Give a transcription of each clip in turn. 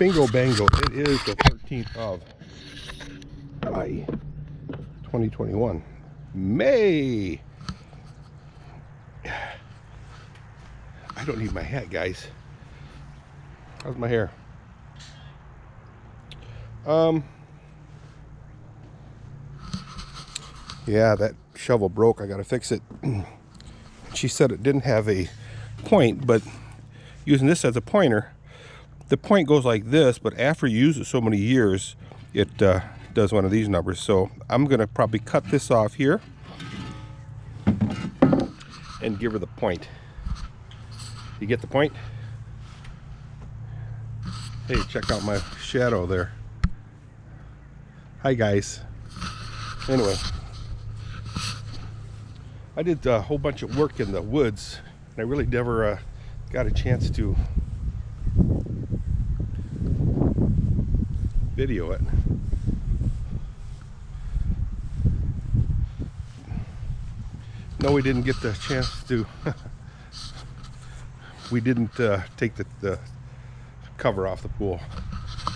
Bingo bango. It is the 13th of July, 2021. May. I don't need my hat, guys. How's my hair? Yeah, that shovel broke. I gotta fix it. She said it didn't have a point, but using this as a pointer, the point goes like this, but after you use it so many years, it does one of these numbers. So I'm gonna probably cut this off here and give her the point. You get the point? Hey, check out my shadow there. Hi guys. Anyway, I did a whole bunch of work in the woods, and I really never got a chance to video it. No, we didn't get the chance to. We didn't take the cover off the pool.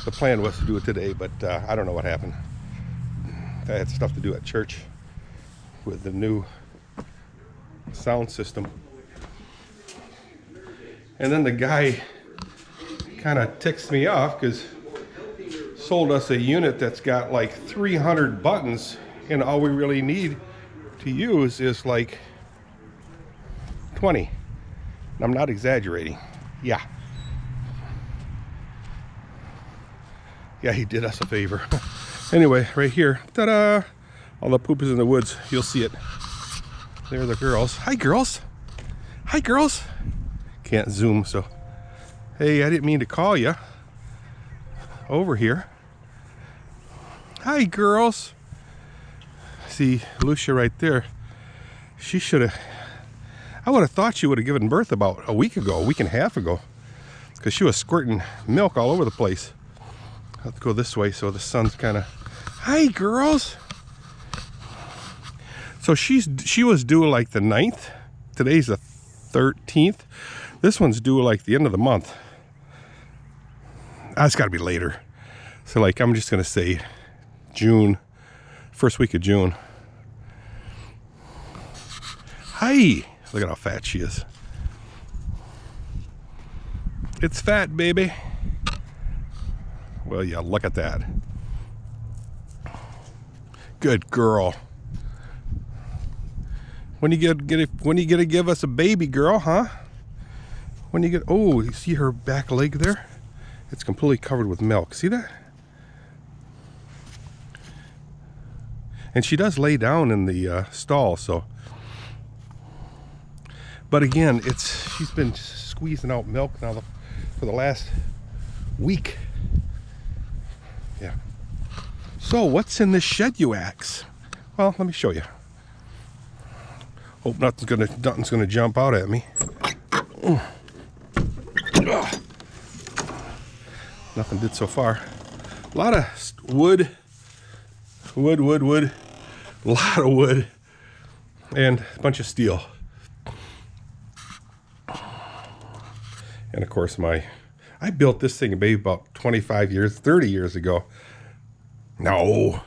The plan was to do it today, but I don't know what happened. I had stuff to do at church with the new sound system. And then the guy kind of ticks me off because sold us a unit that's got like 300 buttons, and all we really need to use is like 20. I'm not exaggerating. Yeah, he did us a favor. Anyway, right here, ta-da! All the poop is in the woods. You'll see it. There are the girls. Hi, girls. Hi, girls. Can't zoom, so. Hey, I didn't mean to call you. Over here. Hi, girls. See, Lucia right there. She should have. I would have thought she would have given birth about a week and a half ago, because she was squirting milk all over the place. I'll have to go this way so the sun's kind of. Hi, girls. So she was due like the 9th. Today's the 13th. This one's due like the end of the month. It's got to be later. So like I'm just gonna say June, first week of June. Hi. Look at how fat she is. It's fat, baby. Well, yeah, look at that. Good girl. When you gonna give us a baby, girl, huh? When you get, oh, you see her back leg there? It's completely covered with milk. See that? And she does lay down in the stall, so. But again, she's been squeezing out milk now for the last week. Yeah. So what's in this shed, you ask? Well, let me show you. Hope nothing's gonna jump out at me. Nothing did so far. A lot of wood. A lot of wood, and a bunch of steel. And of course I built this thing maybe about 25 years, 30 years ago. No.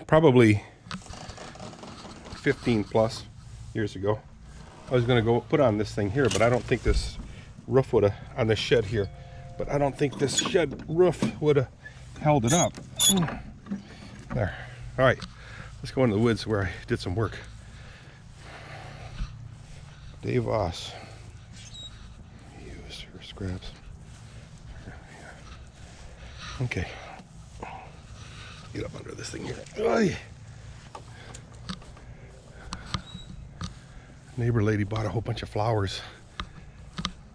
Probably 15 plus years ago. I was gonna go put on this thing here, but I don't think this roof would have, on the shed here, but I don't think this shed roof would have held it up. There. All right, let's go into the woods where I did some work. Dave Voss used her scraps. Okay. Get up under this thing here. Oy. Neighbor lady bought a whole bunch of flowers.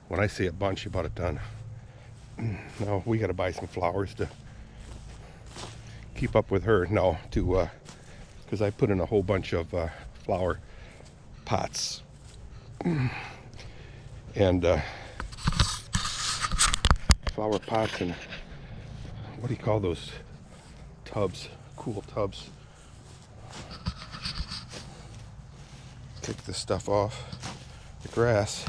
When I say a bunch, she bought a ton. No, we got to buy some flowers to keep up with her. No, because I put in a whole bunch of flower pots. And flower pots and what do you call those tubs? Cool tubs. Take this stuff off the grass.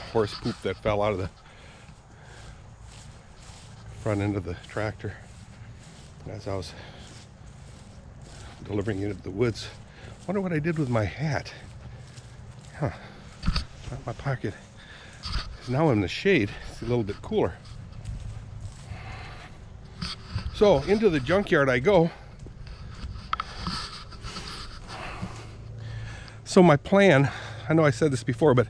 horse poop that fell out of the front end of the tractor as I was delivering it into the woods. Wonder what I did with my hat. Huh. It's not in my pocket. Now I'm in the shade. It's a little bit cooler. So into the junkyard I go. So my plan, I know I said this before, but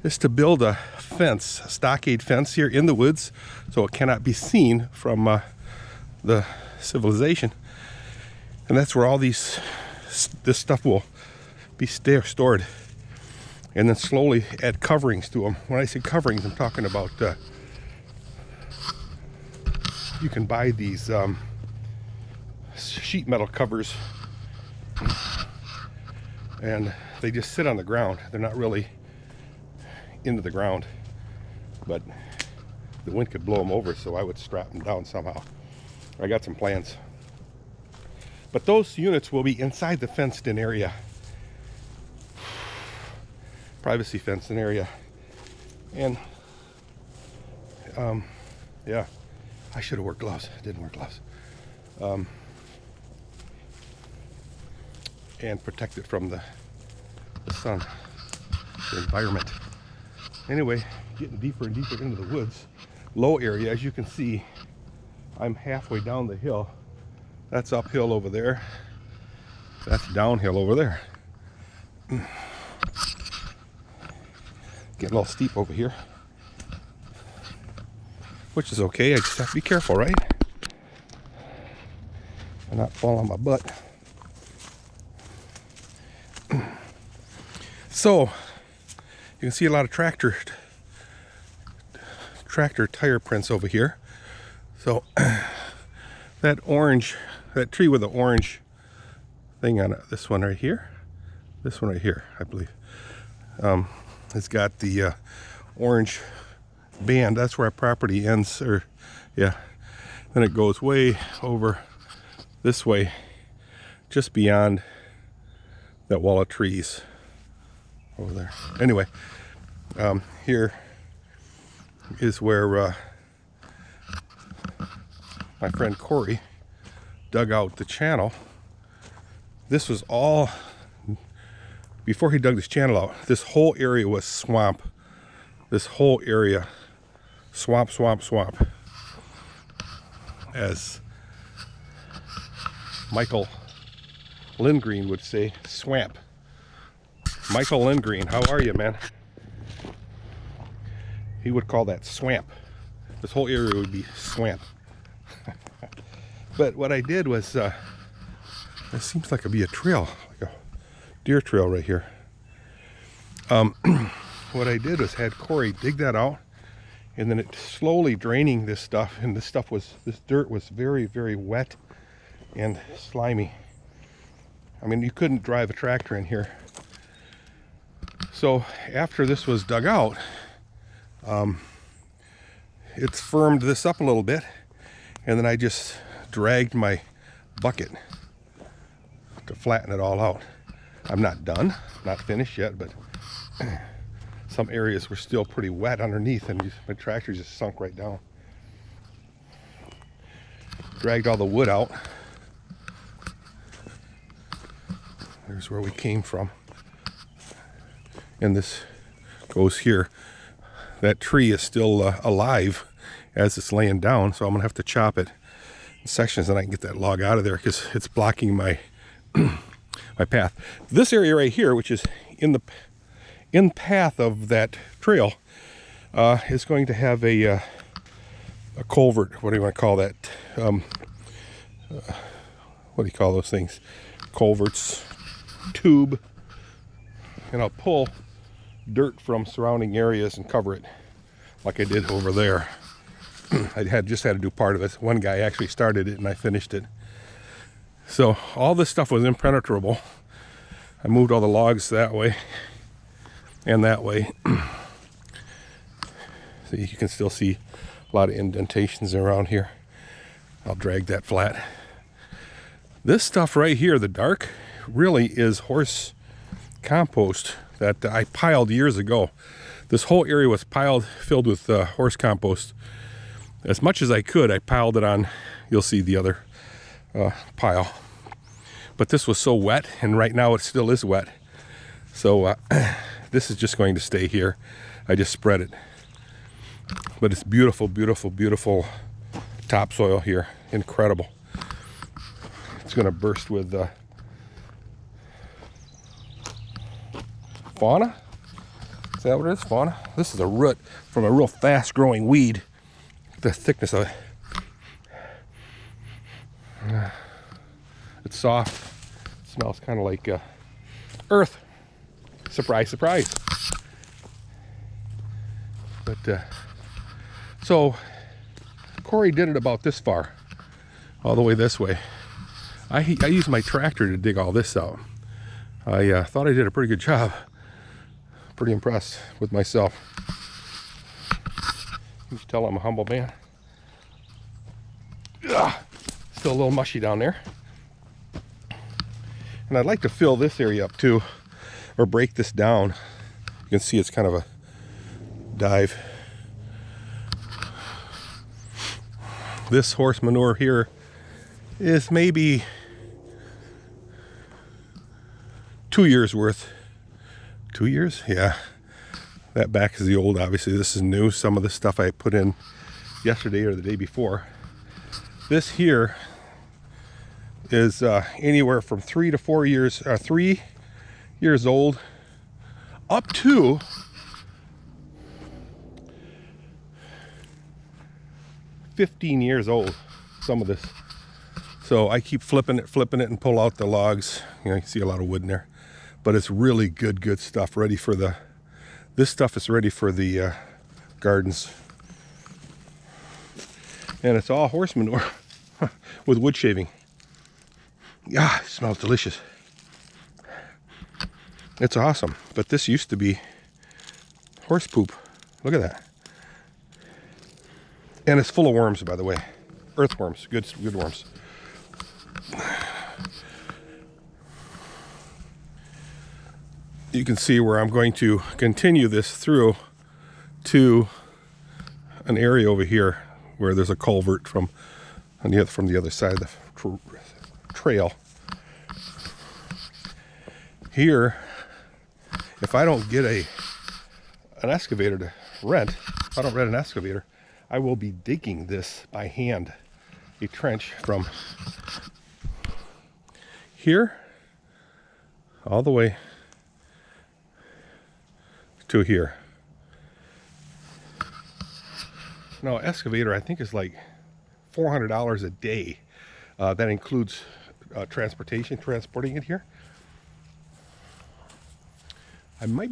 is to build a fence, a stockade fence here in the woods, so it cannot be seen from the civilization. And that's where all this stuff will be stored. And then slowly add coverings to them. When I say coverings, I'm talking about you can buy these sheet metal covers, and they just sit on the ground. They're not really into the ground, but the wind could blow them over, so I would strap them down somehow. I got some plans. But those units will be inside the fenced-in area. Privacy fenced-in area. And yeah, I should have worn gloves. I didn't wear gloves. And protect it from the sun, the environment. Anyway, getting deeper and deeper into the woods. Low area, as you can see, I'm halfway down the hill. That's uphill over there. That's downhill over there. Getting a little steep over here, which is okay. I just have to be careful, right? And not fall on my butt. So you can see a lot of tractor tire prints over here. So that tree with the orange thing on it, this one right here, I believe, it's got the orange band. That's where our property ends, or yeah, then it goes way over this way, just beyond that wall of trees over there. Anyway, here is where my friend Corey dug out the channel. This was all, before he dug this channel out, this whole area was swamp. This whole area, swamp. As Michael Lindgreen would say, swamp. Michael Lindgreen, how are you, man? He would call that swamp. This whole area would be swamp. But what I did was, it seems like it'd be a trail, like a deer trail right here. What I did was had Corey dig that out, and then it slowly draining this stuff, and this dirt was very, very wet and slimy. I mean, you couldn't drive a tractor in here. So after this was dug out, it's firmed this up a little bit, and then I just dragged my bucket to flatten it all out. I'm not done, not finished yet, but some areas were still pretty wet underneath, and my tractor just sunk right down. Dragged all the wood out. There's where we came from. And this goes here. That tree is still alive as it's laying down, so I'm gonna have to chop it in sections, and I can get that log out of there because it's blocking my my path. This area right here, which is in path of that trail, is going to have a culvert. What do you want to call that? What do you call those things? Culverts, tube, and I'll pull dirt from surrounding areas and cover it like I did over there. I just had to do part of it. One guy actually started it and I finished it. So all this stuff was impenetrable. I moved all the logs that way and that way. So you can still see a lot of indentations around here. I'll drag that flat. This stuff right here, the dark, really is horse compost that I piled years ago. This whole area was filled with horse compost. As much as I could, I piled it on. You'll see the other pile. But this was so wet, and right now it still is wet. So this is just going to stay here. I just spread it. But it's beautiful, beautiful, beautiful topsoil here. Incredible. It's going to burst with fauna. Is that what it is? Fauna? This is a root from a real fast growing weed. The thickness of it. It's soft. It smells kind of like earth. Surprise, surprise. But so Corey did it about this far, all the way this way. I used my tractor to dig all this out. I thought I did a pretty good job. Pretty impressed with myself. You can tell I'm a humble man. Ugh, still a little mushy down there. And I'd like to fill this area up too, or break this down. You can see it's kind of a dive. This horse manure here is maybe 2 years worth. 2 years? Yeah. That back is the old, obviously. This is new. Some of the stuff I put in yesterday or the day before. This here is anywhere from 3 to 4 years, 3 years old, up to 15 years old, some of this. So I keep flipping it, and pull out the logs. You know, you can see a lot of wood in there. But it's really good stuff, ready for the, this stuff is ready for the gardens. And it's all horse manure with wood shaving. Yeah, it smells delicious. It's awesome. But this used to be horse poop. Look at that. And it's full of worms, by the way. Earthworms, good worms. You can see where I'm going to continue this through to an area over here where there's a culvert from the other side of the trail. Here, if I don't get an excavator to rent, if I don't rent an excavator, I will be digging this by hand, a trench from here all the way to here. Now, excavator I think is like $400 a day. That includes transporting it here. I might